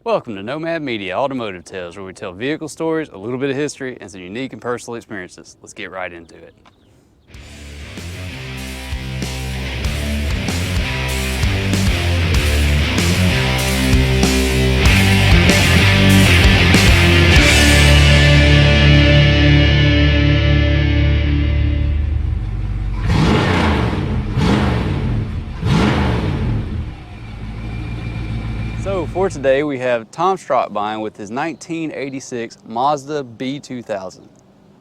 Welcome to Nomad Media Automotive Tales, where we tell vehicle stories, a little bit of history, and some unique and personal experiences. Let's get right into it. So for today, we have Tom Strockbine with his 1986 Mazda B2000.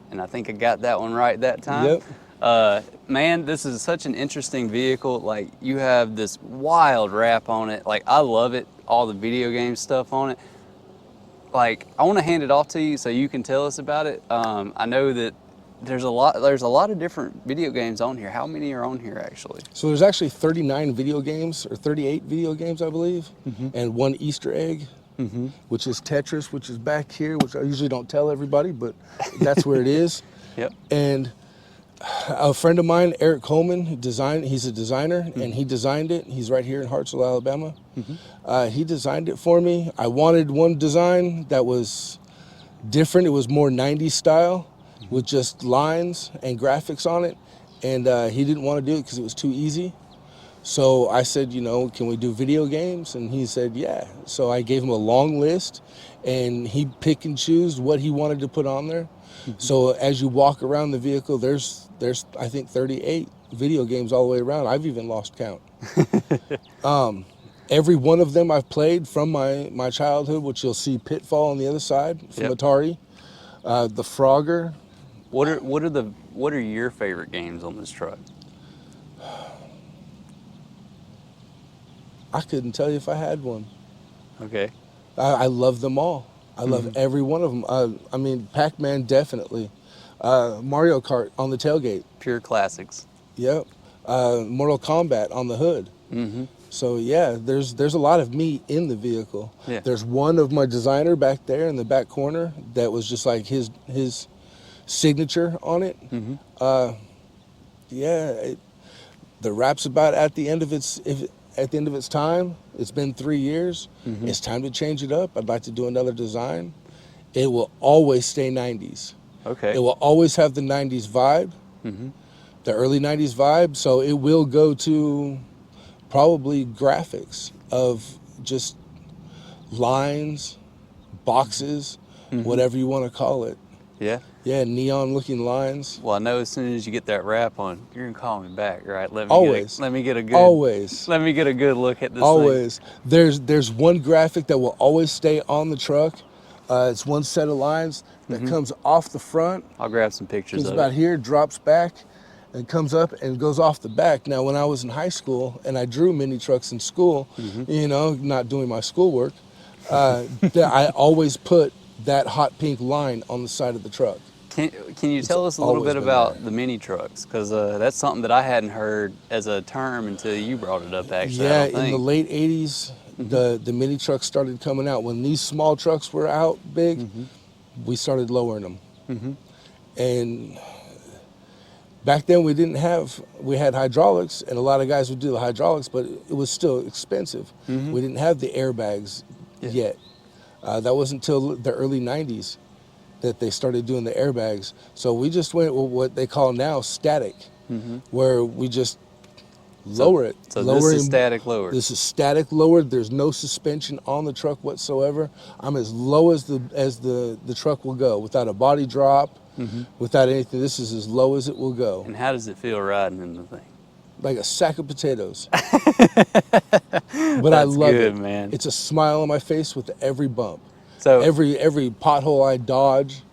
And I think I got that one right that time. Yep. Man, this is such an interesting vehicle. Like, you have this wild wrap on it. Like, I love it, all the video game stuff on it. Like, I want to hand it off to you so you can tell us about it. I know that there's a lot of different video games on here. How many are on here actually? So there's actually 39 video games, or 38 video games, I believe, and one Easter egg, which is Tetris, which is back here, which I usually don't tell everybody, but that's where it is. Yep. And a friend of mine, Eric Coleman, he's a designer, and he designed it. He's right here in Hartsville, Alabama. He designed it for me. I wanted one design that was different. It was more 90s style, with just lines and graphics on it, and he didn't want to do it because it was too easy. So I said, can we do video games? And he said, yeah. So I gave him a long list, and he pick and choose what he wanted to put on there. So as you walk around the vehicle, there's I think 38 video games all the way around. I've even lost count. Every one of them I've played from my childhood, which you'll see Pitfall on the other side from Atari, the Frogger. What are your favorite games on this truck? I couldn't tell you if I had one. Okay. I love them all. I love every one of them. I mean, Pac-Man definitely. Mario Kart on the tailgate. Pure classics. Yep. Mortal Kombat on the hood. So yeah, there's a lot of me in the vehicle. Yeah. There's one of my designer back there in the back corner that was just like his signature on it. The wrap's about at the end of its time. It's been 3 years. It's time to change it up. I'd like to do another design. It will always stay 90s. Okay. It will always have the 90s vibe, the early 90s vibe. So it will go to probably graphics of just lines, boxes, whatever you want to call it. Yeah. Yeah, neon looking lines. Well, I know as soon as you get that wrap on, you're gonna call me back, right? Let me get a good look at this Always. Thing. There's one graphic that will always stay on the truck. It's one set of lines that comes off the front. I'll grab some pictures of it. It's about here, drops back, and comes up and goes off the back. Now, when I was in high school and I drew mini trucks in school, not doing my schoolwork, I always put that hot pink line on the side of the truck. Can you tell us a little bit about the mini trucks? Because that's something that I hadn't heard as a term until you brought it up, actually. Yeah, in the late 80s, the mini trucks started coming out. When these small trucks were out big, we started lowering them. And back then we had hydraulics, and a lot of guys would do the hydraulics, but it was still expensive. We didn't have the airbags yet. That wasn't until the early 90s that they started doing the airbags. So we just went with what they call now static, where we just lower it. So this is static lowered. This is static lowered. There's no suspension on the truck whatsoever. I'm as low as the truck will go, without a body drop, without anything. This is as low as it will go. And how does it feel riding in the thing? Like a sack of potatoes. But I love it, man. It's a smile on my face with every bump. So every pothole I dodge,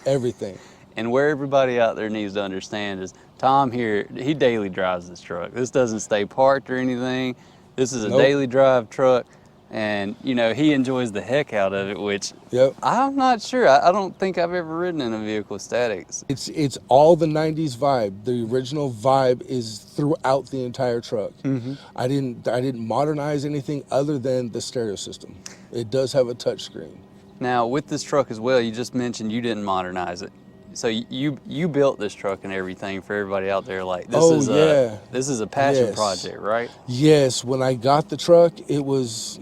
everything. And where everybody out there needs to understand is Tom here, he daily drives this truck. This doesn't stay parked or anything. This is a daily drive truck. And, he enjoys the heck out of it, which I'm not sure. I don't think I've ever ridden in a vehicle with statics. It's all the 90s vibe. The original vibe is throughout the entire truck. I didn't modernize anything other than the stereo system. It does have a touch screen. Now, with this truck as well, you just mentioned you didn't modernize it. So you built this truck and everything for everybody out there. Like this is a passion project, right? Yes. When I got the truck, it was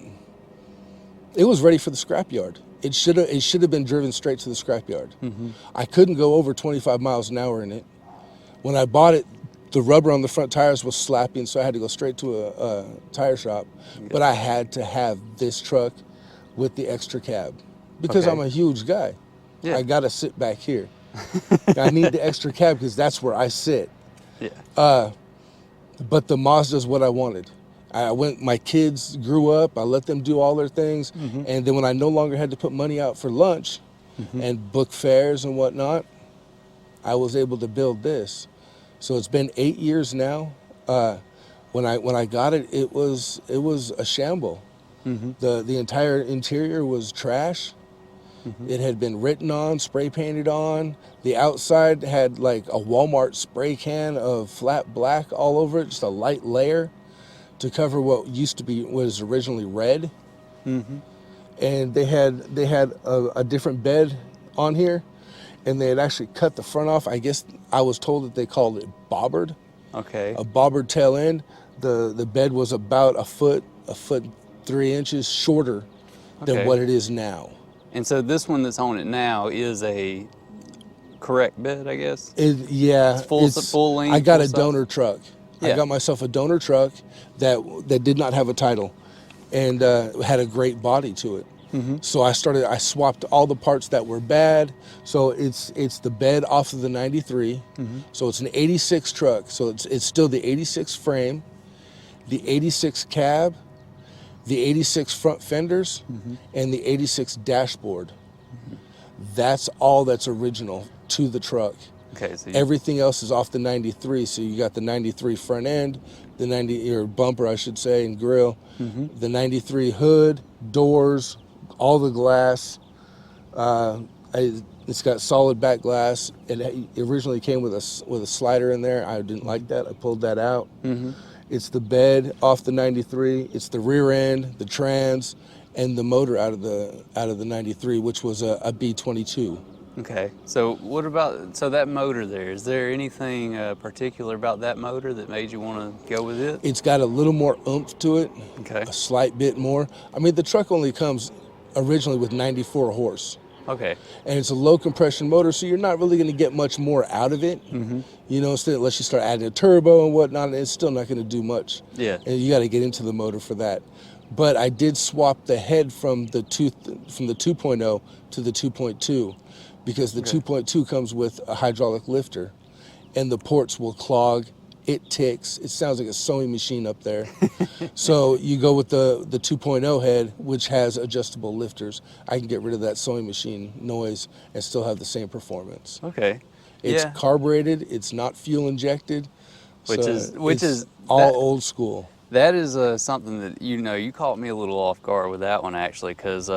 It was ready for the scrapyard. It should have been driven straight to the scrapyard. I couldn't go over 25 miles an hour in it. When I bought it, the rubber on the front tires was slapping, so I had to go straight to a tire shop. But I had to have this truck with the extra cab because Okay. I'm a huge guy. Yeah. I got to sit back here. I need the extra cab because that's where I sit. Yeah. But the Mazda's what I wanted. My kids grew up, I let them do all their things, and then when I no longer had to put money out for lunch and book fares and whatnot, I was able to build this. So it's been 8 years now. When I got it, it was a shamble. The entire interior was trash. It had been written on, spray painted on. The outside had like a Walmart spray can of flat black all over it, just a light layer to cover what was originally red. And they had a different bed on here, and they had actually cut the front off. I guess I was told that they called it bobbered. Okay. A bobbered tail end. The bed was about a foot 3 inches shorter than Okay. what it is now. And so this one that's on it now is a correct bed, I guess? Yeah, It's full length, I got full a size? donor truck. I Yeah. got myself a donor truck that did not have a title, and had a great body to it. So I swapped all the parts that were bad. So it's the bed off of the 93. So it's an 86 truck. So it's still the 86 frame, the 86 cab, the 86 front fenders, and the 86 dashboard. That's all that's original to the truck. Okay, so Everything else is off the 93. So you got the 93 front end, the 90 or bumper, I should say, and grill, the 93 hood, doors, all the glass. It's got solid back glass. It originally came with a slider in there. I didn't like that. I pulled that out. It's the bed off the 93. It's the rear end, the trans, and the motor out of the 93, which was a B2000. okay. So what about that motor there? Is there anything particular about that motor that made you want to go with it? It's got a little more oomph to it, Okay. a slight bit more. I mean, the truck only comes originally with 94 horse. Okay. And it's a low compression motor, so you're not really going to get much more out of it. You know, unless you start adding a turbo and whatnot, it's still not going to do much. Yeah. And you got to get into the motor for that. But I did swap the head from the 2.0 to the 2.2 because the 2.2 comes with a hydraulic lifter, and the ports will clog. It ticks. It sounds like a sewing machine up there. So you go with the 2.0 head, which has adjustable lifters. I can get rid of that sewing machine noise and still have the same performance. Okay. It's Yeah. carbureted. It's not fuel injected. Which it's is all that- old school. That is something that, you caught me a little off guard with that one, actually, because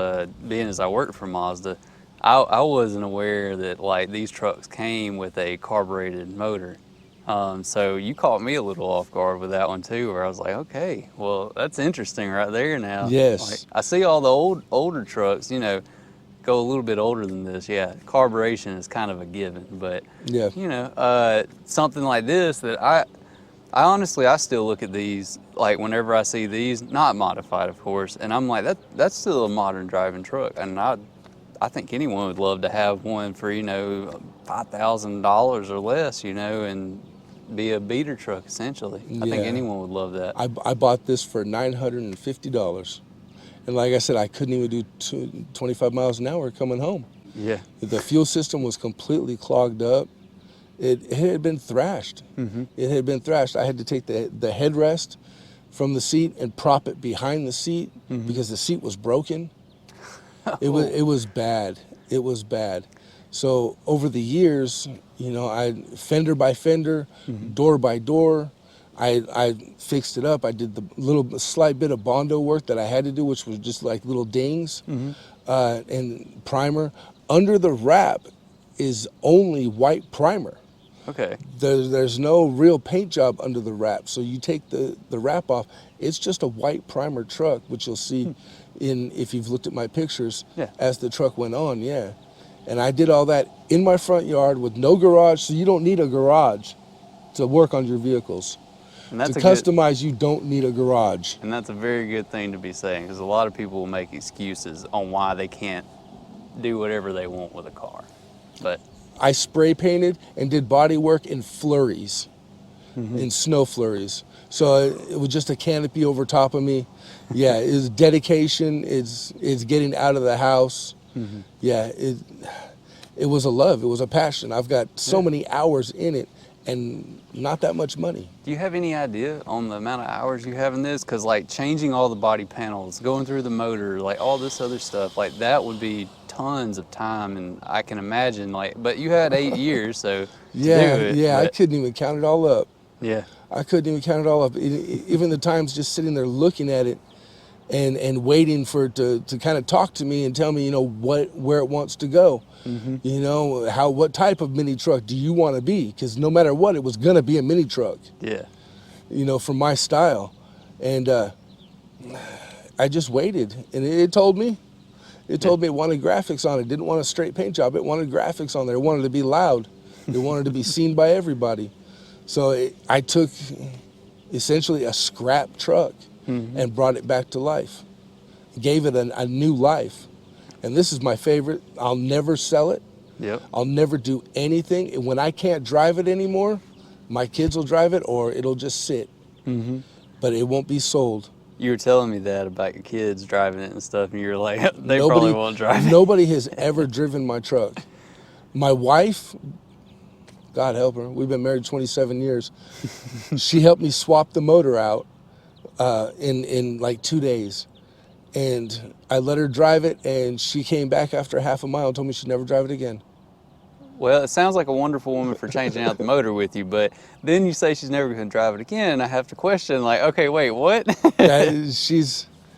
being as I worked for Mazda, I wasn't aware that like these trucks came with a carbureted motor. So you caught me a little off guard with that one too, where I was like, okay, well, that's interesting right there now. Yes. Like, I see all the older trucks, go a little bit older than this. Yeah, carburation is kind of a given, but Yeah. something like this that I honestly, I still look at these, like whenever I see these, not modified of course, and I'm like, that's still a modern driving truck, and I think anyone would love to have one for, $5,000 or less, and be a beater truck essentially. I think Yeah. anyone would love that. I bought this for $950. And like I said, I couldn't even do 25 miles an hour coming home. Yeah. The fuel system was completely clogged up. It had been thrashed. It had been thrashed. I had to take the headrest from the seat and prop it behind the seat because the seat was broken. It was bad. It was bad. So over the years, I fender by fender, door by door, I fixed it up. I did the slight bit of Bondo work that I had to do, which was just like little dings and primer. Under the wrap is only white primer. Okay. There's no real paint job under the wrap. So you take the wrap off, it's just a white primer truck, which you'll see if you've looked at my pictures as the truck went on, yeah. And I did all that in my front yard with no garage, so you don't need a garage to work on your vehicles. And To that's a good, customize, you don't need a garage. and that's a very good thing to be saying, because a lot of people will make excuses on why they can't do whatever they want with a car. But I spray painted and did body work in flurries, in snow flurries. So it was just a canopy over top of me. Yeah, it's dedication. It's getting out of the house. Yeah, it was a love. It was a passion. I've got so Yeah. many hours in it, and not that much money. do you have any idea on the amount of hours you have in this? Because like changing all the body panels, going through the motor, like all this other stuff, like that would be tons of time. And I can imagine, like, but you had 8 years, so to do it. Yeah. I But couldn't even count it all up. yeah, I couldn't even count it all up. Even the times just sitting there looking at it and waiting for it to kind of talk to me and tell me, where it wants to go. What type of mini truck do you want to be? Because no matter what, it was going to be a mini truck, yeah, for my style. And I just waited, and it told me. It told me it wanted graphics on it. It didn't want a straight paint job. It wanted graphics on there. It wanted to be loud. It wanted to be seen by everybody. So I took essentially a scrap truck and brought it back to life. Gave it a new life. And this is my favorite. I'll never sell it. yep. I'll never do anything. And when I can't drive it anymore, my kids will drive it or it'll just sit. But it won't be sold. You were telling me that about your kids driving it and stuff, and you were like, they probably won't drive it. Nobody has ever driven my truck. My wife, God help her, we've been married 27 years. She helped me swap the motor out in like 2 days. And I let her drive it, and she came back after half a mile and told me she'd never drive it again. Well, it sounds like a wonderful woman for changing out the motor with you, but then you say she's never going to drive it again, and I have to question, like, okay, wait, what?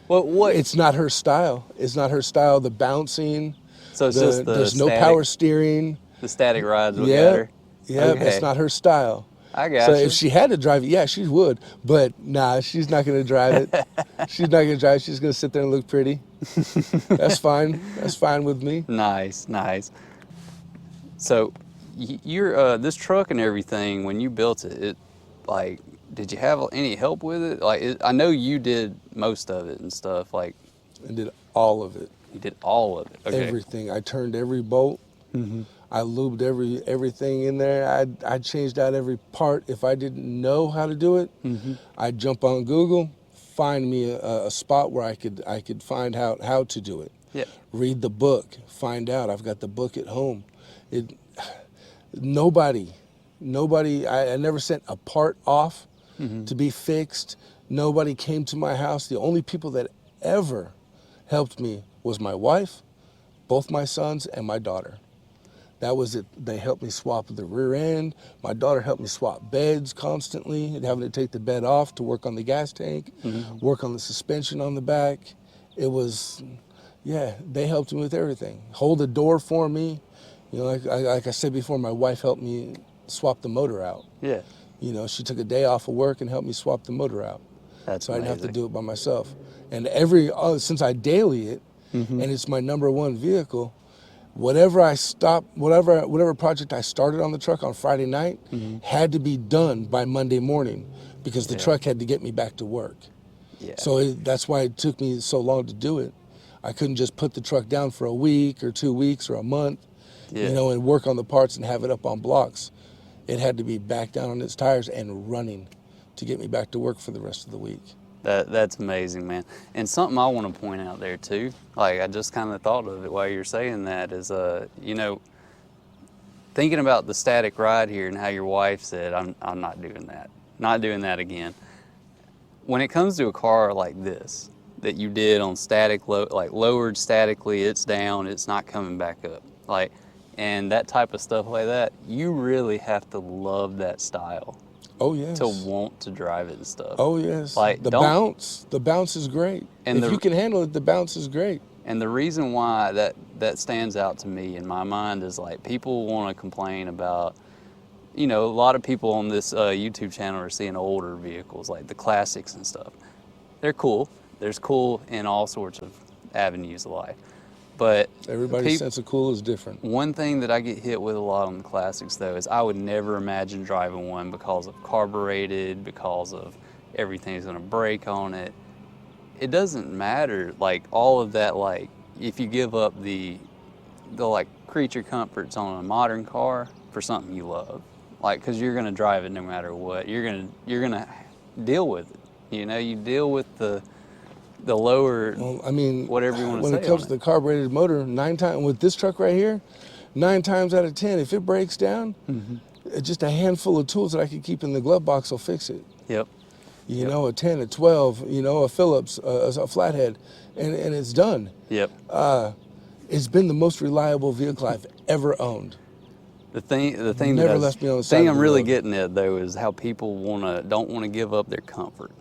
What? It's not her style. It's not her style. The bouncing, So it's just the there's no static, power steering. the static rides what got Yeah, her? yeah, Okay. it's not her style. I got So you. if she had to drive it, yeah, she would. But nah, she's not going to drive it. She's not going to drive it. She's going to sit there and look pretty. That's fine. That's fine with me. Nice, nice. So, you're this truck and everything. When you built it, like, did you have any help with it? Like, I know you did most of it and stuff. Like, I did all of it. you did all of it. Okay. Everything. I turned every bolt. I lubed everything in there. I changed out every part. If I didn't know how to do it, I'd jump on Google, find me a spot where I could find out how to do it. Yeah. Read the book, find out. I've got the book at home. Nobody. I never sent a part off to be fixed. Nobody came to my house. The only people that ever helped me was my wife, both my sons, and my daughter. That was it. They helped me swap the rear end. My daughter helped me swap beds constantly, and having to take the bed off to work on the gas tank, work on the suspension on the back. It was, yeah, they helped me with everything. Hold the door for me. Like I said before, my wife helped me swap the motor out. Yeah. She took a day off of work and helped me swap the motor out. That's so I didn't have to amazing. do it by myself. And since I daily it, and it's my #1 vehicle, whatever project I started on the truck on Friday night had to be done by Monday morning because the truck had to get me back to work. Yeah. So that's why it took me so long to do it. I couldn't just put the truck down for a week or 2 weeks or a month, and work on the parts and have it up on blocks. It had to be back down on its tires and running to get me back to work for the rest of the week. That's amazing, man. And something I want to point out there too, like I just kind of thought of it while you're saying that, is thinking about the static ride here and how your wife said, I'm not doing that. Not doing that again. When it comes to a car like this that you did on static, like lowered statically, it's down, it's not coming back up. Like, and that type of stuff like that, you really have to love that style. Oh yes. To want to drive it and stuff. Oh yes. Like the bounce is great. And if you can handle it, the bounce is great. And the reason why that stands out to me in my mind is like people want to complain about, a lot of people on this YouTube channel are seeing older vehicles, like the classics and stuff. They're cool. There's cool in all sorts of avenues of life. But Everybody's sense of cool is different. one thing that I get hit with a lot on the classics though is I would never imagine driving one because of carbureted, because of everything's gonna break on it. It doesn't matter, like all of that, like if you give up the like creature comforts on a modern car for something you love, like because you're gonna drive it no matter what. You're gonna deal with it. You know, you deal with the lower, Well, I mean, whatever you want to say. when it comes to the carbureted motor, 9 times with this truck right here, 9 times out of 10, if it breaks down, just a handful of tools that I could keep in the glove box will fix it. Yep. You know, a 10, a 12, you know, a Phillips, a flathead, and it's done. Yep. It's been the most reliable vehicle I've ever owned. The thing Never left me on the side of I'm the really road. getting at though is how people don't want to give up their comfort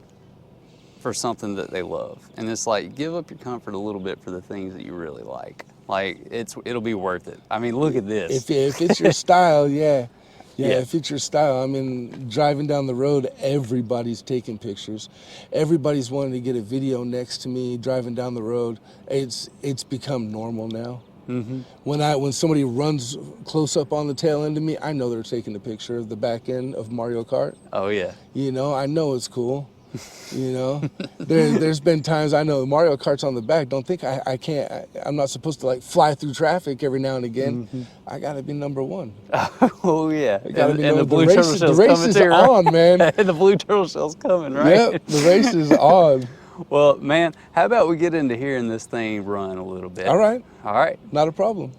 for something that they love. And it's like, give up your comfort a little bit for the things that you really like. Like it'll be worth it. I mean, look at this. If it's your style, yeah, Yeah. if it's your style. I mean, driving down the road, everybody's taking pictures. Everybody's wanting to get a video next to me driving down the road. It's become normal now. When somebody runs close up on the tail end of me, I know they're taking a picture of the back end of Mario Kart. Oh yeah. You know, I know it's cool. You know, there's been times I know Mario Kart's on the back. Don't think I'm not supposed to like fly through traffic every now and again. I gotta be number one. Oh yeah. The blue turtle race shell's is coming too, right? on, man. And the blue turtle shell's coming, right? Yep, the race is on. Well, man, how about we get into hearing this thing run a little bit? All right. All right. Not a problem.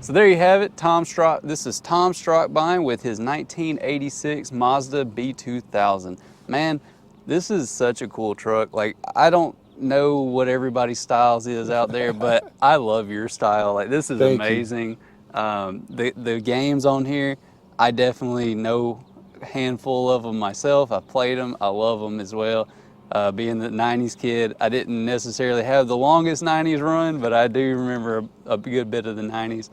So there you have it, this is Tom Strockbine with his 1986 Mazda B2000. Man, this is such a cool truck. Like, I don't know what everybody's styles is out there, but I love your style. Like, this is Thank you. amazing. The games on here, I definitely know a handful of them myself. I've played them, I love them as well. Being the 90s kid, I didn't necessarily have the longest 90s run, but I do remember a good bit of the 90s.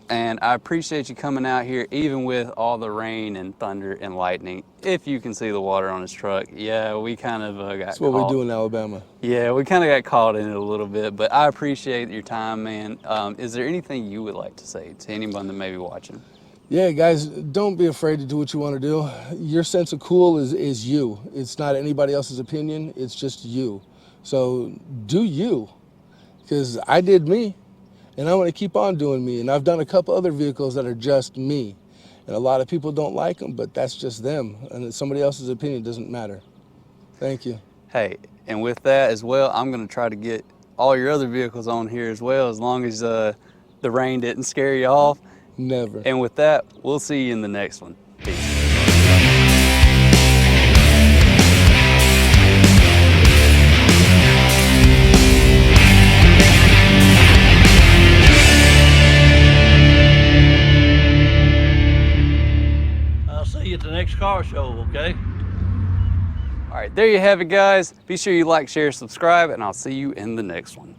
And I appreciate you coming out here, even with all the rain and thunder and lightning. If you can see the water on his truck, yeah, we kind of got That's what we do in Alabama. Yeah, we kind of got caught in it a little bit, but I appreciate your time, man. Is there anything you would like to say to anyone that may be watching? Yeah, guys, don't be afraid to do what you want to do. Your sense of cool is you. It's not anybody else's opinion. It's just you. So do you, because I did me, and I want to keep on doing me. And I've done a couple other vehicles that are just me. And a lot of people don't like them, but that's just them. And somebody else's opinion doesn't matter. Thank you. Hey, and with that as well, I'm going to try to get all your other vehicles on here as well, as long as the rain didn't scare you off. Never. And with that, we'll see you in the next one. Peace. I'll see you at the next car show, okay? All right, there you have it, guys. Be sure you like, share, subscribe, and I'll see you in the next one.